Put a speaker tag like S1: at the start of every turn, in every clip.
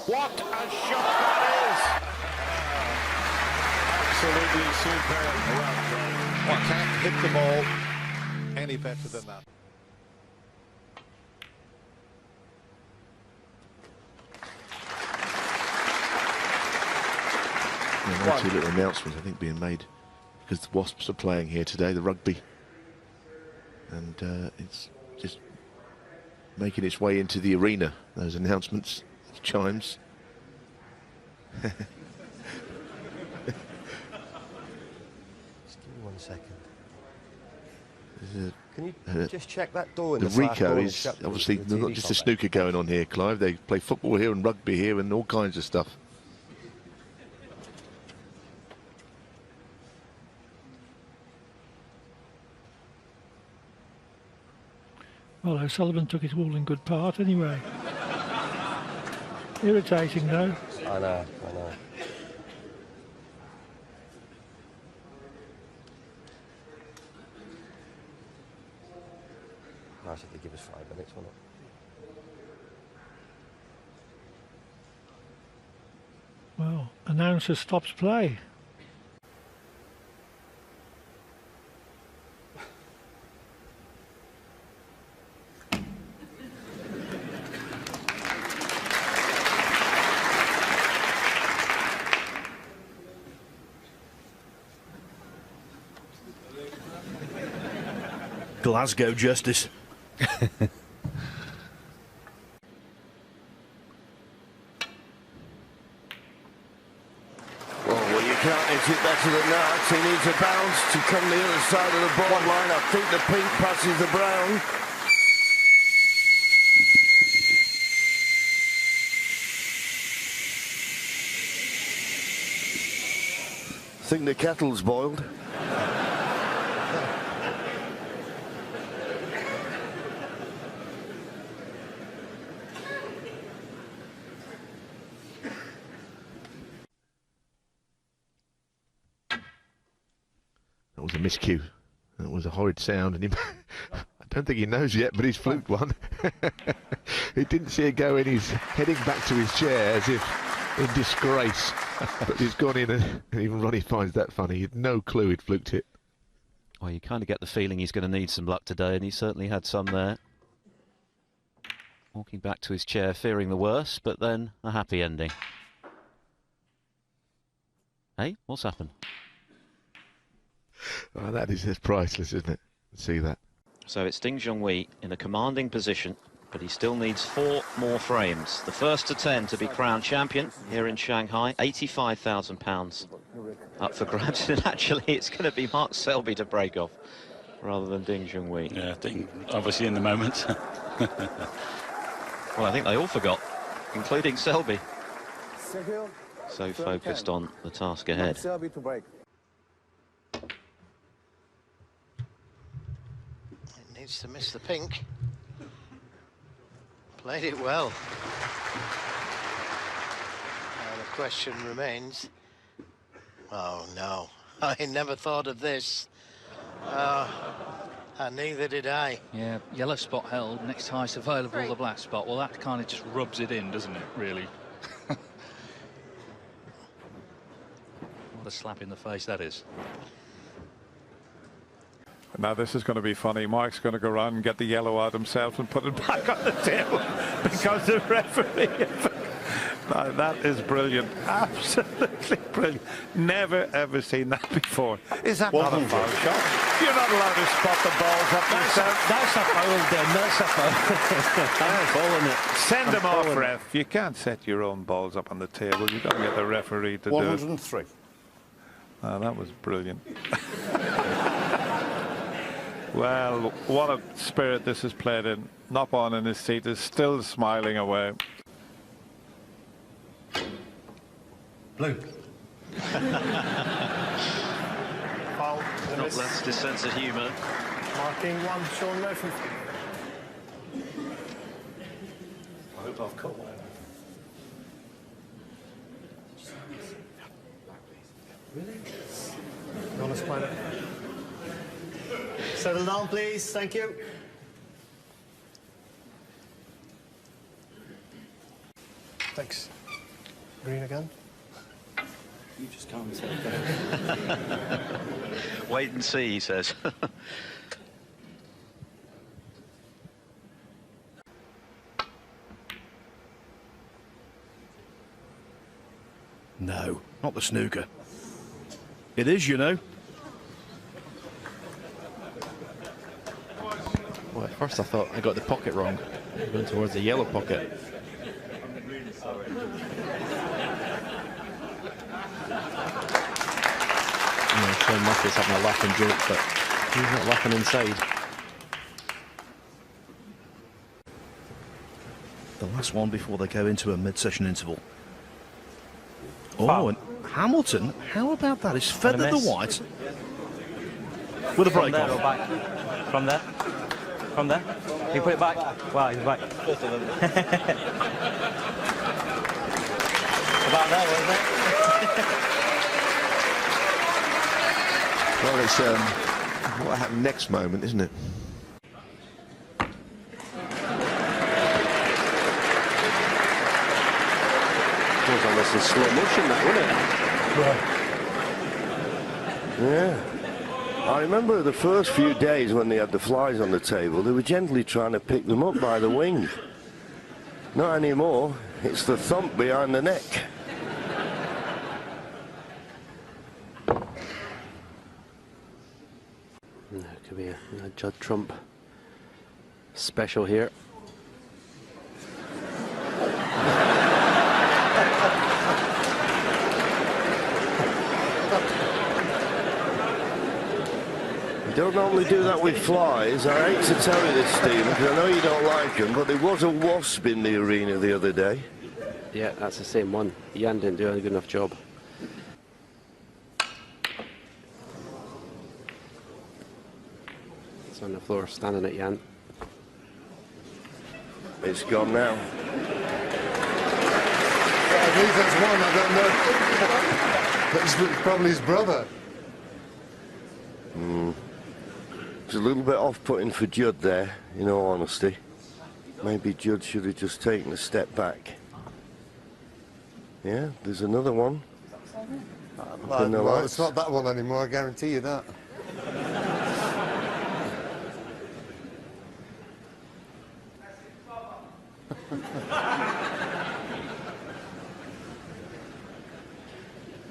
S1: What a shot that is! Absolutely superb. Well, you can't hit the ball any better than that.
S2: There are two little announcements, I think, being made because the Wasps are playing here today, the rugby, and it's just making its way into the arena. Those announcements, chimes.
S3: Just give me 1 second. Can you just check that door in the
S2: Rico is obviously not just a snooker going on here, Clive. They play football here and rugby here and all kinds of stuff.
S4: Well, O'Sullivan took it all in good part anyway. Irritating though.
S3: I know. Nice if they give us 5 minutes, won't it?
S4: Well, announcer stops play.
S5: Glasgow justice.
S6: Well, you can't hit it better than that. He needs a bounce to come the other side of the ball line. I think the pink passes the brown. I think the kettle's boiled.
S2: That was a miscue. That was a horrid sound, and I don't think he knows yet, but he's fluked one. He didn't see it go in. He's heading back to his chair as if in disgrace. But he's gone in, and even Ronnie finds that funny. He had no clue he'd fluked it.
S7: Well, you kind of get the feeling he's going to need some luck today, and he certainly had some there. Walking back to his chair, fearing the worst, but then a happy ending. Hey, what's happened?
S2: Oh, that is just priceless, isn't it? See that.
S7: So it's Ding Junhui in a commanding position, but he still needs 4 more frames. The first to 10 to be crowned champion here in Shanghai. £85,000 up for grabs. And actually, it's going to be Mark Selby to break off rather than Ding Junhui.
S5: Yeah, Ding obviously in the moment.
S7: Well, I think they all forgot, including Selby. So focused on the task ahead.
S6: Selby to break. To miss the pink. Played it well. Now the question remains, oh no, I never thought of this. And neither did I.
S8: Yeah, yellow spot held, next highest available, the black spot. Well, that kind of just rubs it in, doesn't it, really? What a slap in the face that is.
S1: Now this is going to be funny. Mark's going to go around and get the yellow out himself and put it back on the table because the referee. Now, that is brilliant. Absolutely brilliant. Never ever seen that before. Is that not a foul shot? You're not allowed to spot the balls up yourself.
S3: That's a foul, then. That's a foul. I'm calling it.
S1: Send them off, ref. You can't set your own balls up on the table. You've got to get the referee to do it.
S6: 103.
S1: Oh, that was brilliant. Well, what a spirit this is played in. Nopon in his seat is still smiling away.
S3: Blue.
S7: Foul. Not lost his sense of humour.
S3: Marking 1, Sean Murphy. I hope I've caught one. Really? You want to explain it? Settle down, please. Thank you. Thanks. Green again?
S5: You just can't say.
S7: Wait and see, he says.
S5: No, not the snooker. It is, you know.
S9: Well, at first I thought I got the pocket wrong. Going towards the yellow pocket. Sean Murphy's having a laughing joke, but he's not laughing inside.
S5: The last one before they go into a mid-session interval. Oh, and Hamilton, how about that? He's feathered the white with a break off.
S3: From there? From there? You put it back? Wow, he's back. About there, wasn't it?
S2: Well, it's what happened next moment, isn't it?
S6: It was almost in slow motion, that, wasn't it? Yeah. I remember the first few days when they had the flies on the table, they were gently trying to pick them up by the wing. Not anymore. It's the thump behind the neck.
S3: It could be a Judd Trump special here.
S6: You don't normally do that with flies. I hate to tell you this, Stephen, because I know you don't like them, but there was a wasp in the arena the other day.
S3: Yeah, that's the same one. Jan didn't do a good enough job. It's on the floor, standing at Jan.
S6: It's gone now.
S10: I believe that's one, I don't know. That's probably his brother.
S6: It's a little bit off-putting for Judd there, in all honesty. Maybe Judd should have just taken a step back. Yeah, there's another one.
S10: Well, it's not that one anymore, I guarantee you that.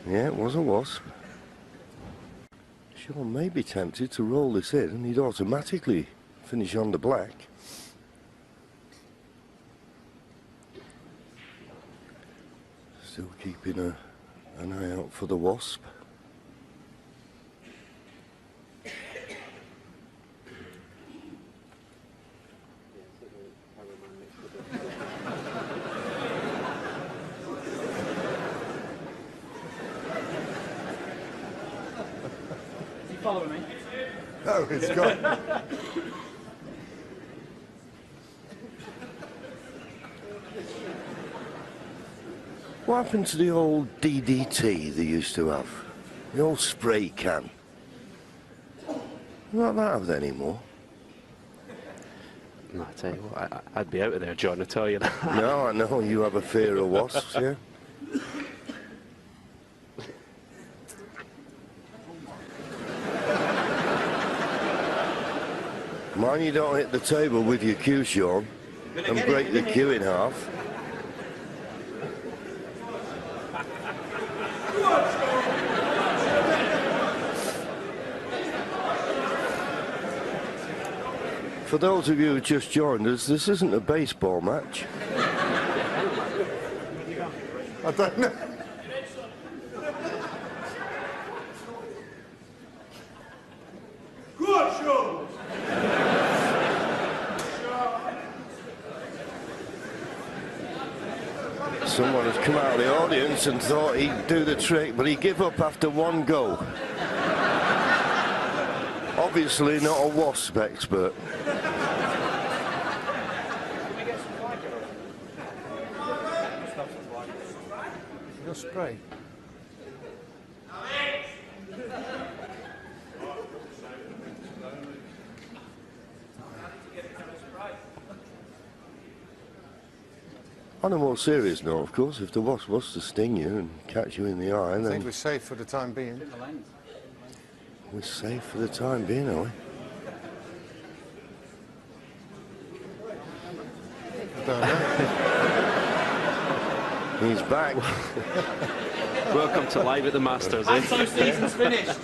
S6: Yeah, it was a wasp. Sean may be tempted to roll this in and he'd automatically finish on the black. Still keeping an eye out for the wasp.
S10: Following me? No, it's gone.
S6: What happened to the old DDT they used to have? The old spray can? Not that of anymore.
S3: No, I tell you what, I'd be out of there, John, I tell you that.
S6: No, I know you have a fear of wasps, yeah? Mind you don't hit the table with your cue, Sean, and break the cue in half. For those of you who just joined us, this isn't a baseball match.
S10: I don't know.
S6: Someone has come out of the audience and thought he'd do the trick, but he gave up after one go. Obviously not a wasp expert.
S10: Your spray.
S6: On a more serious note, of course, if the wasp was to sting you and catch you in the eye,
S10: I
S6: then
S10: think we're safe for the time being.
S6: we're safe for the time being, are we?
S10: I don't know.
S6: He's back.
S9: Welcome to live at the Masters.
S11: And so season's finished.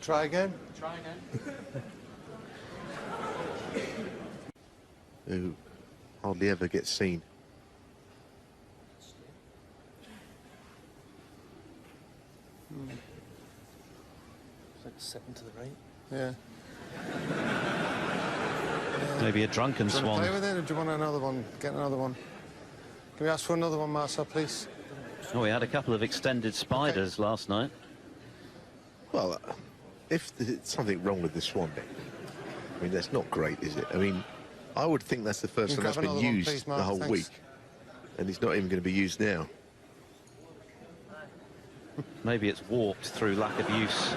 S10: Try again?
S11: Try again.
S2: Who hardly ever gets seen.
S3: It's like 7 to the right.
S10: Yeah.
S7: Maybe a drunken
S10: Do you want
S7: swan.
S10: to play with it, or do you want another one? Get another one. Can we ask for another one, Marcel, please?
S7: Oh, we had a couple of extended spiders last night.
S2: Well, if there's something wrong with the swan neck, I mean, that's not great, is it? I mean, I would think that's the first
S10: You
S2: time
S10: can
S2: that's
S10: have
S2: been
S10: another one,
S2: used
S10: please, Mark,
S2: the whole
S10: thanks.
S2: week. And it's not even going to be used now.
S7: Maybe it's warped through lack of use.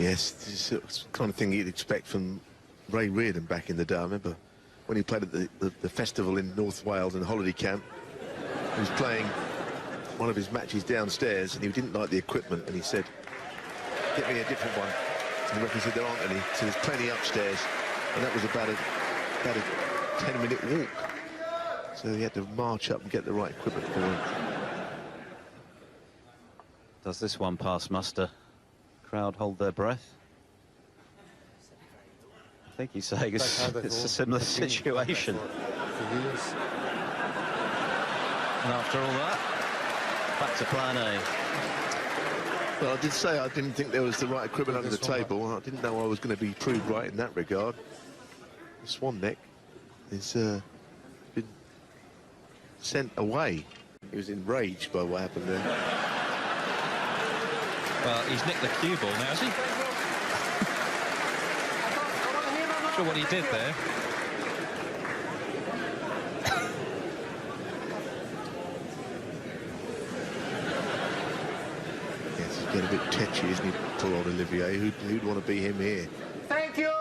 S2: Yes, this is the kind of thing you'd expect from Ray Reardon back in the day. I remember when he played at the festival in North Wales in holiday camp. He was playing one of his matches downstairs and he didn't like the equipment and he said, "Get me a different one." And the referee said, "There aren't any." So there's plenty upstairs, and that was about a 10-minute walk. So he had to march up and get the right equipment for him.
S7: Does this one pass muster? Crowd hold their breath. I think he's saying it's a similar situation. And after all that, back to plan A.
S2: Well, I did say I didn't think there was the right equipment under the table. I didn't know I was going to be proved right in that regard. The swan neck has been sent away. He was enraged by what happened there.
S12: Well, he's nicked the cue ball now, has he? Not sure what he did there.
S2: Yes, he's getting a bit tetchy, isn't he, poor old Olivier? Who'd want to be him here?
S11: Thank you.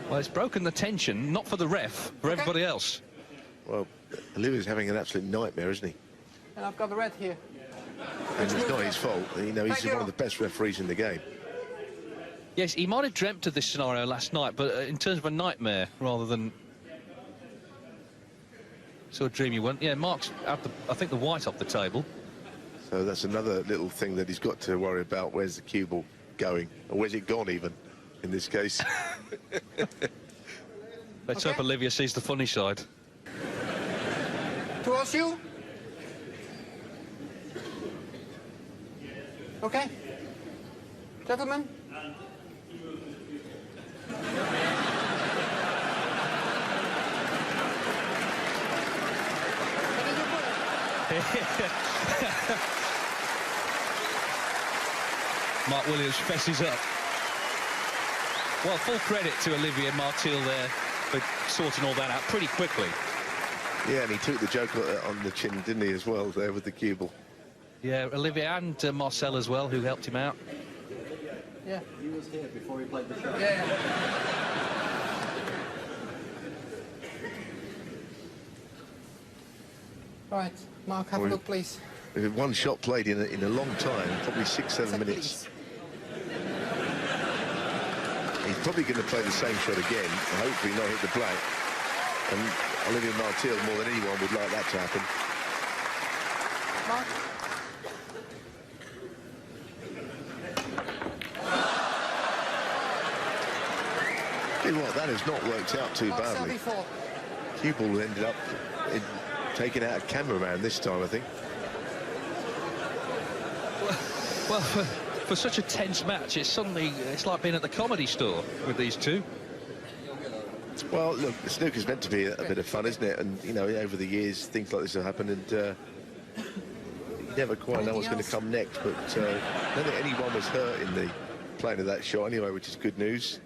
S12: Well, it's broken the tension, not for the ref, for everybody else.
S2: Well, Olivier's having an absolute nightmare, isn't he?
S11: And I've got the red here.
S2: And it's not his fault. You know, he's one of the best referees in the game.
S12: Yes, he might have dreamt of this scenario last night, but in terms of a nightmare rather than sort of dreamy one. Yeah, Mark's out I think the white off the table.
S2: So that's another little thing that he's got to worry about. Where's the cue ball going? Or where's it gone even, in this case?
S12: Let's hope Olivia sees the funny side.
S11: Towards you. Okay. Gentlemen.
S12: Mark Williams fesses up. Well, full credit to Olivier Martil there for sorting all that out pretty quickly.
S2: Yeah, and he took the joke on the chin, didn't he, as well, there with the cue ball.
S12: Yeah, Olivier and Marcel as well, who helped him out.
S11: Yeah.
S9: He was here before he played the shot.
S11: Yeah. Right, Mark, have a look, please.
S2: We've had one shot played in a long time, probably 6-7 minutes. He's probably going to play the same shot again, and hopefully not hit the black. And Olivier Martil, more than anyone, would like that to happen.
S11: Mark.
S2: Tell you what, that has not worked out too badly. Cue ball ended up taken out a cameraman this time, I think.
S12: Well, for such a tense match, it's like being at the comedy store with these two.
S2: Well, look, snooker's meant to be a bit of fun, isn't it? And, you know, over the years, things like this have happened, and you never quite know what's going to come next. But I don't think anyone was hurt in the playing of that shot anyway, which is good news.